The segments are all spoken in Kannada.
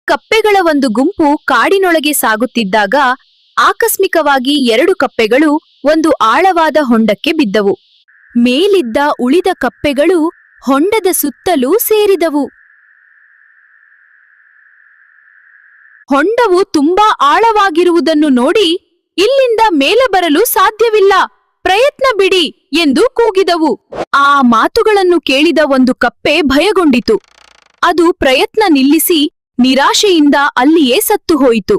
ಕಪ್ಪೆಗಳ ಒಂದು ಗುಂಪು ಕಾಡಿನೊಳಗೆ ಸಾಗುತ್ತಿದ್ದಾಗ ಆಕಸ್ಮಿಕವಾಗಿ 2 ಕಪ್ಪೆಗಳು ಒಂದು ಆಳವಾದ ಹೊಂಡಕ್ಕೆ ಬಿದ್ದವು. ಮೇಲಿದ್ದ ಉಳಿದ ಕಪ್ಪೆಗಳು ಹೊಂಡದ ಸುತ್ತಲೂ ಸೇರಿದವು. ಹೊಂಡವು ತುಂಬಾ ಆಳವಾಗಿರುವುದನ್ನು ನೋಡಿ ಇಲ್ಲಿಂದ ಮೇಲೆ ಬರಲು ಸಾಧ್ಯವಿಲ್ಲ, ಪ್ರಯತ್ನ ಬಿಡಿ ಎಂದು ಕೂಗಿದವು. ಆ ಮಾತುಗಳನ್ನು ಕೇಳಿದ ಒಂದು ಕಪ್ಪೆ ಭಯಗೊಂಡಿತು. ಅದು ಪ್ರಯತ್ನ ನಿಲ್ಲಿಸಿ ನಿರಾಶೆಯಿಂದ ಅಲ್ಲಿಯೇ ಸತ್ತು ಹೋಯಿತು.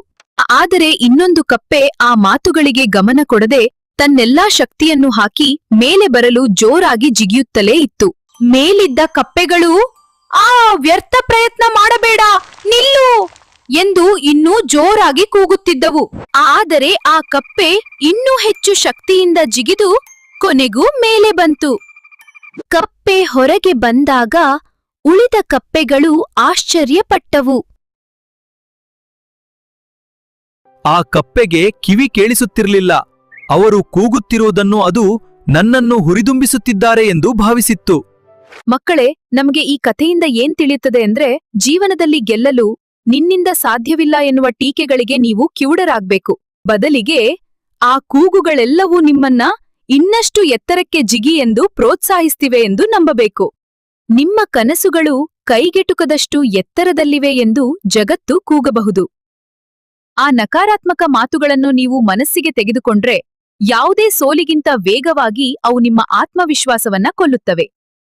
ಆದರೆ ಇನ್ನೊಂದು ಕಪ್ಪೆ ಆ ಮಾತುಗಳಿಗೆ ಗಮನ ಕೊಡದೆ ತನ್ನೆಲ್ಲಾ ಶಕ್ತಿಯನ್ನು ಹಾಕಿ ಮೇಲೆ ಬರಲು ಜೋರಾಗಿ ಜಿಗಿಯುತ್ತಲೇ ಇತ್ತು. ಮೇಲಿದ್ದ ಕಪ್ಪೆಗಳು ವ್ಯರ್ಥ ಪ್ರಯತ್ನ ಮಾಡಬೇಡ, ನಿಲ್ಲು ಎಂದು ಇನ್ನೂ ಜೋರಾಗಿ ಕೂಗುತ್ತಿದ್ದವು. ಆದರೆ ಆ ಕಪ್ಪೆ ಇನ್ನೂ ಹೆಚ್ಚು ಶಕ್ತಿಯಿಂದ ಜಿಗಿದು ಕೊನೆಗೂ ಮೇಲೆ ಬಂತು. ಕಪ್ಪೆ ಹೊರಗೆ ಬಂದಾಗ ಉಳಿದ ಕಪ್ಪೆಗಳು ಆಶ್ಚರ್ಯಪಟ್ಟವು. ಆ ಕಪ್ಪೆಗೆ ಕಿವಿ ಕೇಳಿಸುತ್ತಿರಲಿಲ್ಲ. ಅವರು ಕೂಗುತ್ತಿರುವುದನ್ನು ಅದು ನನ್ನನ್ನು ಹುರಿದುಂಬಿಸುತ್ತಿದ್ದಾರೆ ಎಂದು ಭಾವಿಸಿತ್ತು. ಮಕ್ಕಳೇ, ನಮಗೆ ಈ ಕಥೆಯಿಂದ ಏನ್ ತಿಳಿಯುತ್ತದೆ ಅಂದ್ರೆ, ಜೀವನದಲ್ಲಿ ಗೆಲ್ಲಲು ನಿನ್ನಿಂದ ಸಾಧ್ಯವಿಲ್ಲ ಎನ್ನುವ ಟೀಕೆಗಳಿಗೆ ನೀವು ಕಿವುಡರಾಗ್ಬೇಕು. ಬದಲಿಗೆ ಆ ಕೂಗುಗಳೆಲ್ಲವೂ ನಿಮ್ಮನ್ನ ಇನ್ನಷ್ಟು ಎತ್ತರಕ್ಕೆ ಜಿಗಿ ಎಂದು ಪ್ರೋತ್ಸಾಹಿಸ್ತಿವೆ ಎಂದು ನಂಬಬೇಕು. ನಿಮ್ಮ ಕನಸುಗಳು ಕೈಗೆಟುಕದಷ್ಟು ಎತ್ತರದಲ್ಲಿವೆ ಎಂದು ಜಗತ್ತು ಕೂಗಬಹುದು. ಆ ನಕಾರಾತ್ಮಕ ಮಾತುಗಳನ್ನು ನೀವು ಮನಸ್ಸಿಗೆ ತೆಗೆದುಕೊಂಡ್ರೆ ಯಾವುದೇ ಸೋಲಿಗಿಂತ ವೇಗವಾಗಿ ಅವು ನಿಮ್ಮ ಆತ್ಮವಿಶ್ವಾಸವನ್ನ ಕೊಲ್ಲುತ್ತವೆ.